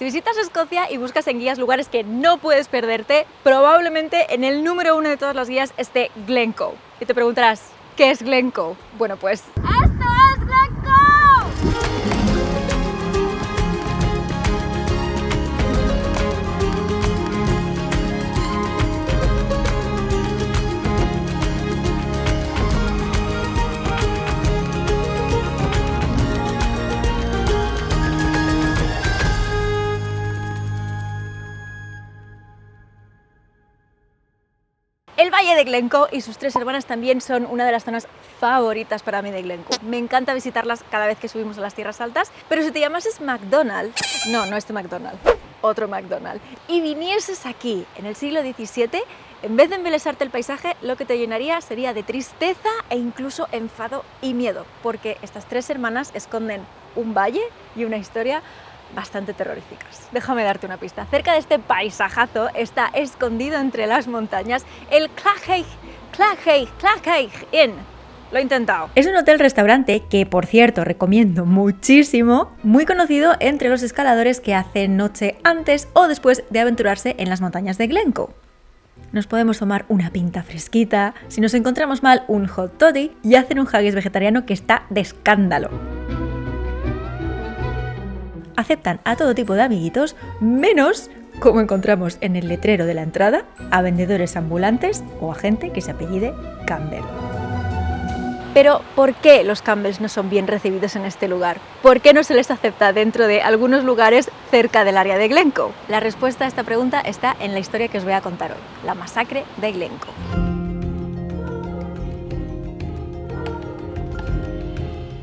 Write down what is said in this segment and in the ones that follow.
Si visitas Escocia y buscas en guías lugares que no puedes perderte, probablemente en el número 1 de todas las guías esté Glencoe. Y te preguntarás, ¿qué es Glencoe? Bueno, pues ¡esto es Glencoe! El Valle de Glencoe y sus 3 hermanas también son una de las zonas favoritas para mí de Glencoe. Me encanta visitarlas cada vez que subimos a las tierras altas, pero si te llamases McDonald, no este McDonald, otro McDonald, y vinieses aquí en el siglo XVII, en vez de embelesarte el paisaje, lo que te llenaría sería de tristeza e incluso enfado y miedo, porque estas 3 hermanas esconden un valle y una historia bastante terroríficas. Déjame darte una pista. Cerca de este paisajazo está escondido entre las montañas el Clackaig Inn. Lo he intentado. Es un hotel-restaurante que, por cierto, recomiendo muchísimo, muy conocido entre los escaladores que hacen noche antes o después de aventurarse en las montañas de Glencoe. Nos podemos tomar una pinta fresquita, si nos encontramos mal, un hot toddy y hacen un haggis vegetariano que está de escándalo. Aceptan a todo tipo de amiguitos, menos, como encontramos en el letrero de la entrada, a vendedores ambulantes o a gente que se apellide Campbell. Pero, ¿por qué los Campbells no son bien recibidos en este lugar? ¿Por qué no se les acepta dentro de algunos lugares cerca del área de Glencoe? La respuesta a esta pregunta está en la historia que os voy a contar hoy, la masacre de Glencoe.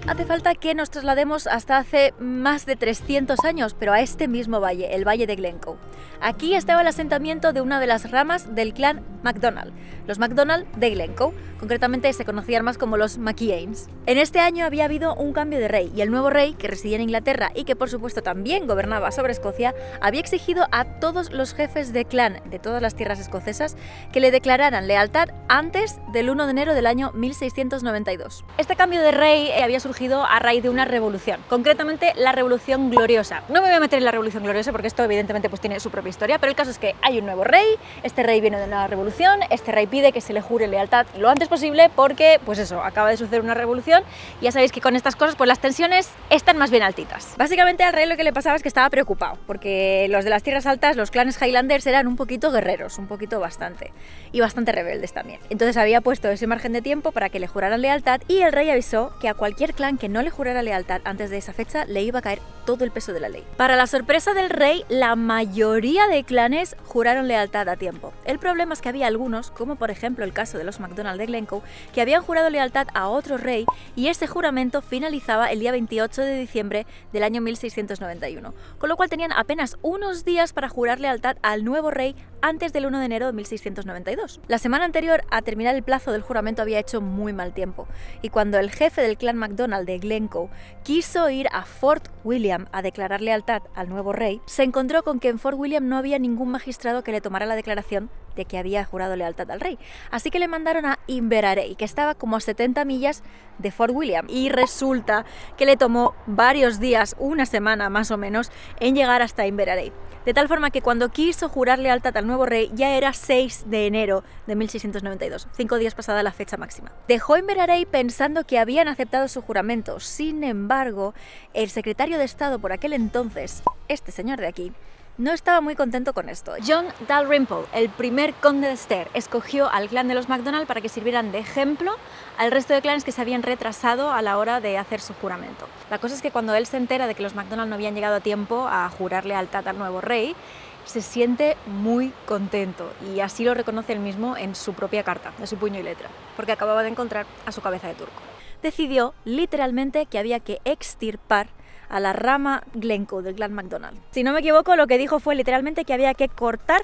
Hace falta que nos traslademos hasta hace más de 300 años, pero a este mismo valle, el Valle de Glencoe. Aquí estaba el asentamiento de una de las ramas del clan MacDonald, los MacDonald de Glencoe. Concretamente se conocían más como los MacIains. En este año había habido un cambio de rey y el nuevo rey, que residía en Inglaterra y que por supuesto también gobernaba sobre Escocia, había exigido a todos los jefes de clan de todas las tierras escocesas que le declararan lealtad antes del 1 de enero del año 1692. Este cambio de rey había surgido a raíz de una revolución, concretamente la Revolución Gloriosa. No me voy a meter en la Revolución Gloriosa porque esto evidentemente pues tiene su propia historia, pero el caso es que hay un nuevo rey, este rey viene de una revolución, este rey pide que se le jure lealtad lo antes posible porque, pues eso, acaba de suceder una revolución y ya sabéis que con estas cosas pues las tensiones están más bien altitas. Básicamente al rey lo que le pasaba es que estaba preocupado porque los de las tierras altas, los clanes Highlanders eran un poquito guerreros, un poquito bastante, y bastante rebeldes también. Entonces había puesto ese margen de tiempo para que le juraran lealtad y el rey avisó que a cualquier clan que no le jurara lealtad antes de esa fecha le iba a caer todo el peso de la ley. Para la sorpresa del rey, la mayoría de clanes juraron lealtad a tiempo. El problema es que había algunos, como por ejemplo el caso de los MacDonald de Glencoe, que habían jurado lealtad a otro rey y ese juramento finalizaba el día 28 de diciembre del año 1691, con lo cual tenían apenas unos días para jurar lealtad al nuevo rey antes del 1 de enero de 1692. La semana anterior a terminar el plazo del juramento había hecho muy mal tiempo y cuando el jefe del clan MacDonald de Glencoe quiso ir a Fort William a declarar lealtad al nuevo rey, se encontró con que en Fort William no había ningún magistrado que le tomara la declaración de que había jurado lealtad al rey. Así que le mandaron a Inverarey, que estaba como a 70 millas de Fort William, y resulta que le tomó varios días, una semana más o menos, en llegar hasta Inverarey. De tal forma que cuando quiso jurar lealtad al nuevo rey ya era 6 de enero de 1692, 5 días pasada la fecha máxima. Dejó Inverarey pensando que habían aceptado su juramento. Sin embargo, el secretario de Estado por aquel entonces, este señor de aquí, no estaba muy contento con esto. John Dalrymple, el primer conde de Stair, escogió al clan de los MacDonald para que sirvieran de ejemplo al resto de clanes que se habían retrasado a la hora de hacer su juramento. La cosa es que cuando él se entera de que los MacDonald no habían llegado a tiempo a jurar lealtad al nuevo rey, se siente muy contento y así lo reconoce él mismo en su propia carta, de su puño y letra, porque acababa de encontrar a su cabeza de turco. Decidió literalmente que había que extirpar a la rama Glencoe del clan MacDonald. Si no me equivoco, lo que dijo fue literalmente que había que cortar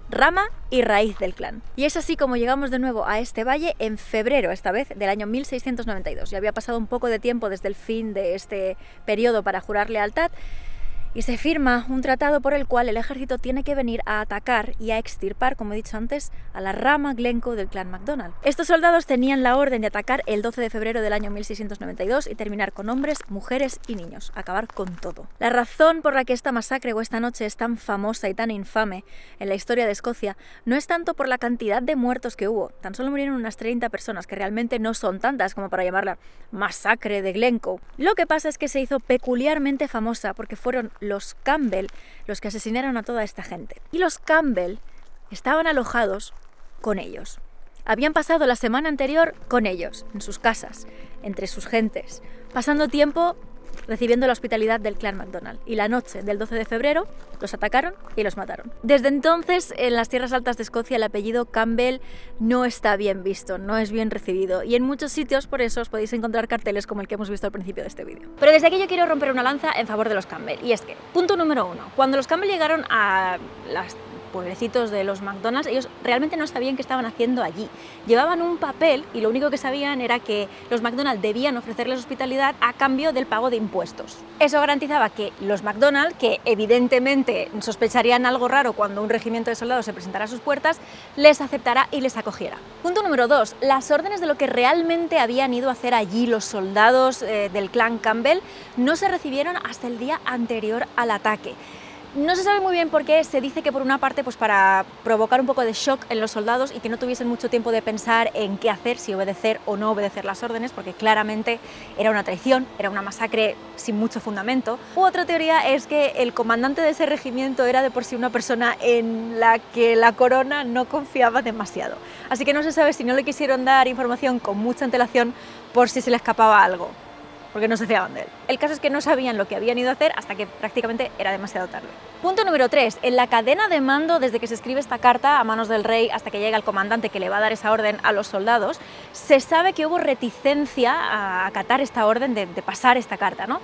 rama y raíz del clan. Y es así como llegamos de nuevo a este valle en febrero, esta vez, del año 1692. Ya había pasado un poco de tiempo desde el fin de este periodo para jurar lealtad. y se firma un tratado por el cual el ejército tiene que venir a atacar y a extirpar, como he dicho antes, a la rama Glencoe del clan MacDonald. Estos soldados tenían la orden de atacar el 12 de febrero del año 1692 y terminar con hombres, mujeres y niños, acabar con todo. La razón por la que esta masacre o esta noche es tan famosa y tan infame en la historia de Escocia no es tanto por la cantidad de muertos que hubo, tan solo murieron unas 30 personas, que realmente no son tantas como para llamarla masacre de Glencoe. Lo que pasa es que se hizo peculiarmente famosa porque fueron los Campbell los que asesinaron a toda esta gente. Y los Campbell estaban alojados con ellos. Habían pasado la semana anterior con ellos, en sus casas, entre sus gentes, pasando tiempo recibiendo la hospitalidad del clan MacDonald. Y la noche del 12 de febrero los atacaron y los mataron. Desde entonces, en las tierras altas de Escocia, el apellido Campbell no está bien visto, no es bien recibido. Y en muchos sitios, por eso, os podéis encontrar carteles como el que hemos visto al principio de este vídeo. Pero desde aquí yo quiero romper una lanza en favor de los Campbell. Y es que, punto número 1, cuando los Campbell llegaron a las pueblecitos de los McDonald's, ellos realmente no sabían qué estaban haciendo allí. Llevaban un papel y lo único que sabían era que los McDonald's debían ofrecerles hospitalidad a cambio del pago de impuestos. Eso garantizaba que los McDonald's, que evidentemente sospecharían algo raro cuando un regimiento de soldados se presentara a sus puertas, les aceptara y les acogiera. Punto número 2, las órdenes de lo que realmente habían ido a hacer allí los soldados del clan Campbell no se recibieron hasta el día anterior al ataque. No se sabe muy bien por qué, se dice que por una parte pues para provocar un poco de shock en los soldados y que no tuviesen mucho tiempo de pensar en qué hacer, si obedecer o no obedecer las órdenes, porque claramente era una traición, era una masacre sin mucho fundamento. U otra teoría es que el comandante de ese regimiento era de por sí una persona en la que la corona no confiaba demasiado. Así que no se sabe si no le quisieron dar información con mucha antelación por si se le escapaba algo, porque no se fiaban de él. El caso es que no sabían lo que habían ido a hacer hasta que prácticamente era demasiado tarde. Punto número 3. En la cadena de mando, desde que se escribe esta carta a manos del rey hasta que llega el comandante que le va a dar esa orden a los soldados, se sabe que hubo reticencia a acatar esta orden de pasar esta carta, ¿no?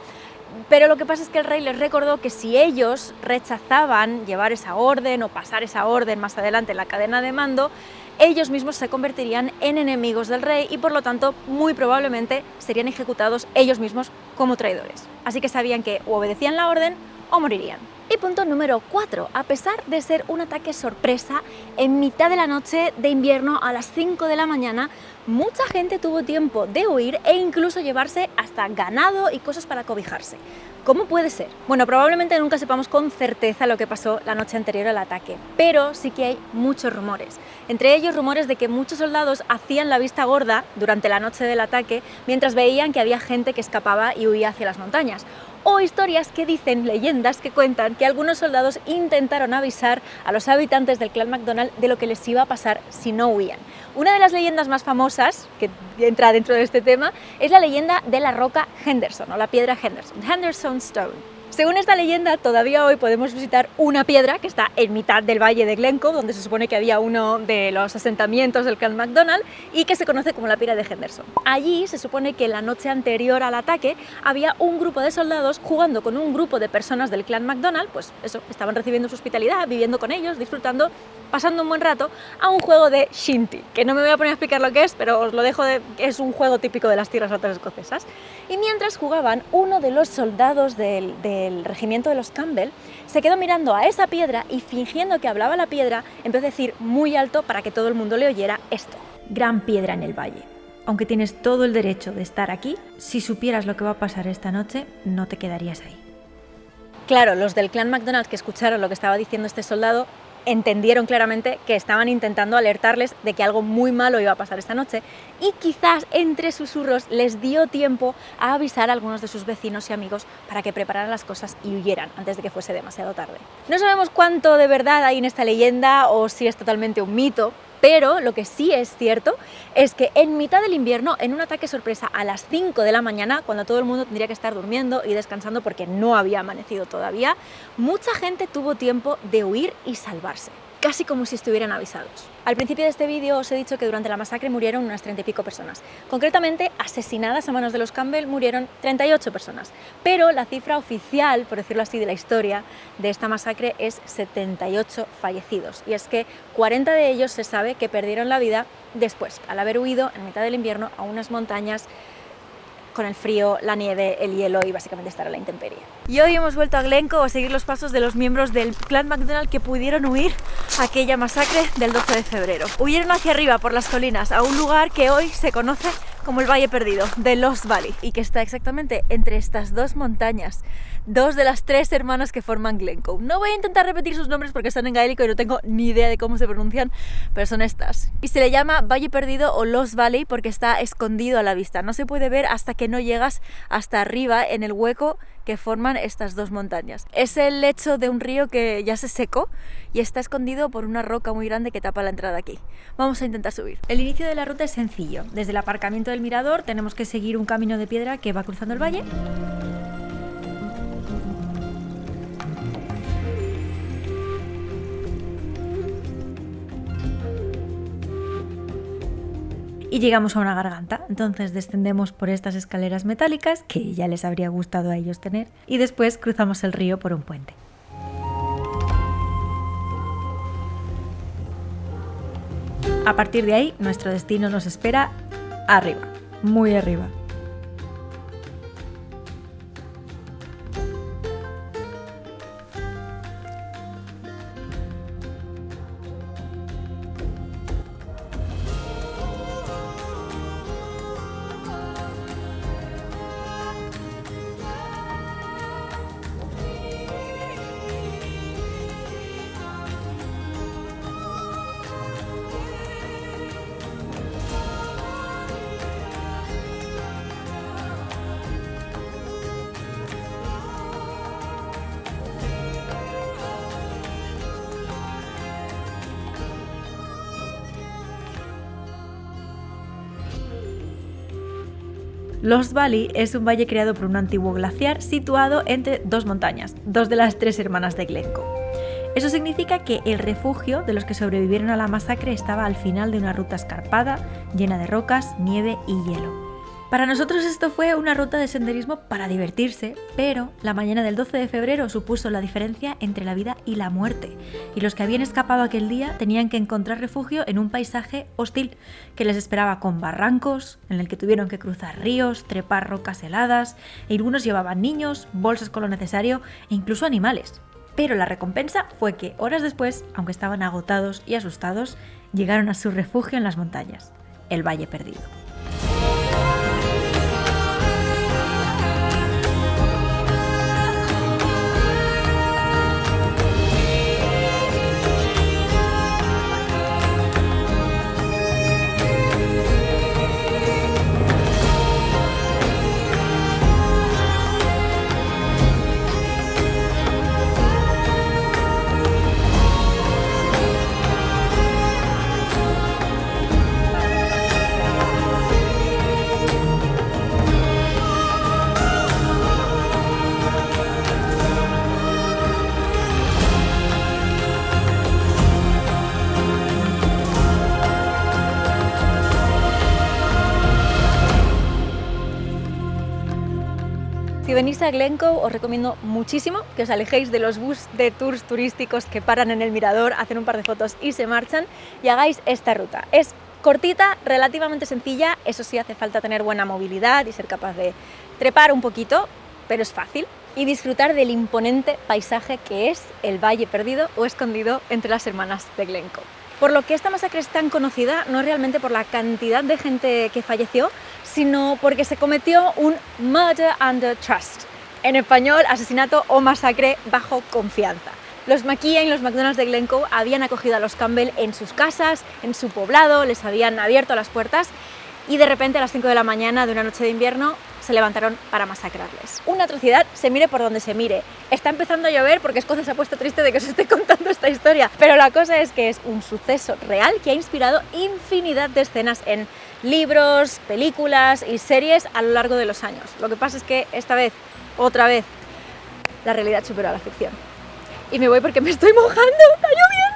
Pero lo que pasa es que el rey les recordó que si ellos rechazaban llevar esa orden o pasar esa orden más adelante en la cadena de mando, ellos mismos se convertirían en enemigos del rey y por lo tanto muy probablemente serían ejecutados ellos mismos como traidores. Así que sabían que o obedecían la orden o morirían. Y punto número 4, a pesar de ser un ataque sorpresa, en mitad de la noche de invierno a las 5 de la mañana, mucha gente tuvo tiempo de huir e incluso llevarse hasta ganado y cosas para cobijarse. ¿Cómo puede ser? Bueno, probablemente nunca sepamos con certeza lo que pasó la noche anterior al ataque, pero sí que hay muchos rumores. Entre ellos rumores de que muchos soldados hacían la vista gorda durante la noche del ataque mientras veían que había gente que escapaba y huía hacia las montañas. O historias que dicen, leyendas que cuentan que algunos soldados intentaron avisar a los habitantes del clan MacDonald de lo que les iba a pasar si no huían. Una de las leyendas más famosas, que entra dentro de este tema, es la leyenda de la roca Henderson, o la piedra Henderson, Henderson Stone. Según esta leyenda, todavía hoy podemos visitar una piedra que está en mitad del valle de Glencoe, donde se supone que había uno de los asentamientos del clan MacDonald y que se conoce como la piedra de Henderson. Allí se supone que la noche anterior al ataque había un grupo de soldados jugando con un grupo de personas del clan MacDonald, pues eso, estaban recibiendo su hospitalidad, viviendo con ellos, disfrutando, pasando un buen rato a un juego de shinty, que no me voy a poner a explicar lo que es, pero os lo dejo, es un juego típico de las tierras altas escocesas. Y mientras jugaban, uno de los soldados del regimiento de los Campbell se quedó mirando a esa piedra y fingiendo que hablaba la piedra, empezó a decir muy alto para que todo el mundo le oyera esto: gran piedra en el valle. Aunque tienes todo el derecho de estar aquí, si supieras lo que va a pasar esta noche, no te quedarías ahí. Claro, los del clan MacDonald que escucharon lo que estaba diciendo este soldado entendieron claramente que estaban intentando alertarles de que algo muy malo iba a pasar esta noche y quizás entre susurros les dio tiempo a avisar a algunos de sus vecinos y amigos para que prepararan las cosas y huyeran antes de que fuese demasiado tarde. No sabemos cuánto de verdad hay en esta leyenda o si es totalmente un mito, pero lo que sí es cierto es que en mitad del invierno, en un ataque sorpresa a las 5 de la mañana, cuando todo el mundo tendría que estar durmiendo y descansando porque no había amanecido todavía, mucha gente tuvo tiempo de huir y salvarse, casi como si estuvieran avisados. Al principio de este vídeo os he dicho que durante la masacre murieron unas 30 y pico personas. Concretamente, asesinadas a manos de los Campbell murieron 38 personas. Pero la cifra oficial, por decirlo así, de la historia de esta masacre es 78 fallecidos. Y es que 40 de ellos se sabe que perdieron la vida después, al haber huido en mitad del invierno a unas montañas con el frío, la nieve, el hielo y básicamente estar a la intemperie. Y hoy hemos vuelto a Glencoe a seguir los pasos de los miembros del clan MacDonald que pudieron huir a aquella masacre del 12 de febrero. Huyeron hacia arriba por las colinas a un lugar que hoy se conoce como el Valle Perdido, de Lost Valley, y que está exactamente entre estas dos montañas, dos de las tres hermanas que forman Glencoe. No voy a intentar repetir sus nombres porque están en gaélico y no tengo ni idea de cómo se pronuncian, pero son estas. Y se le llama Valle Perdido o Lost Valley porque está escondido a la vista. No se puede ver hasta que no llegas hasta arriba en el hueco que forman estas dos montañas. Es el lecho de un río que ya se secó y está escondido por una roca muy grande que tapa la entrada aquí. Vamos a intentar subir. El inicio de la ruta es sencillo. Desde el aparcamiento del mirador tenemos que seguir un camino de piedra que va cruzando el valle. Y llegamos a una garganta, entonces descendemos por estas escaleras metálicas, que ya les habría gustado a ellos tener, y después cruzamos el río por un puente. A partir de ahí, nuestro destino nos espera arriba, muy arriba. Lost Valley es un valle creado por un antiguo glaciar situado entre dos montañas, dos de las tres hermanas de Glencoe. Eso significa que el refugio de los que sobrevivieron a la masacre estaba al final de una ruta escarpada, llena de rocas, nieve y hielo. Para nosotros esto fue una ruta de senderismo para divertirse, pero la mañana del 12 de febrero supuso la diferencia entre la vida y la muerte, y los que habían escapado aquel día tenían que encontrar refugio en un paisaje hostil que les esperaba con barrancos, en el que tuvieron que cruzar ríos, trepar rocas heladas, y algunos llevaban niños, bolsas con lo necesario e incluso animales. Pero la recompensa fue que horas después, aunque estaban agotados y asustados, llegaron a su refugio en las montañas, el Valle Perdido. Si venís a Glencoe os recomiendo muchísimo que os alejéis de los bus de tours turísticos que paran en el mirador, hacen un par de fotos y se marchan y hagáis esta ruta. Es cortita, relativamente sencilla, eso sí hace falta tener buena movilidad y ser capaz de trepar un poquito, pero es fácil. Y disfrutar del imponente paisaje que es el Valle Perdido o escondido entre las hermanas de Glencoe. Por lo que esta masacre es tan conocida no es realmente por la cantidad de gente que falleció, sino porque se cometió un murder under trust. En español, asesinato o masacre bajo confianza. Los McKean y los McDonald's de Glencoe habían acogido a los Campbell en sus casas, en su poblado, les habían abierto las puertas y de repente a las 5 de la mañana de una noche de invierno se levantaron para masacrarles. Una atrocidad, se mire por donde se mire. Está empezando a llover porque Escocia se ha puesto triste de que os esté contando esta historia, pero la cosa es que es un suceso real que ha inspirado infinidad de escenas en libros, películas y series a lo largo de los años. Lo que pasa es que esta vez, otra vez, la realidad superó a la ficción. Y me voy porque me estoy mojando, ¡está lloviendo!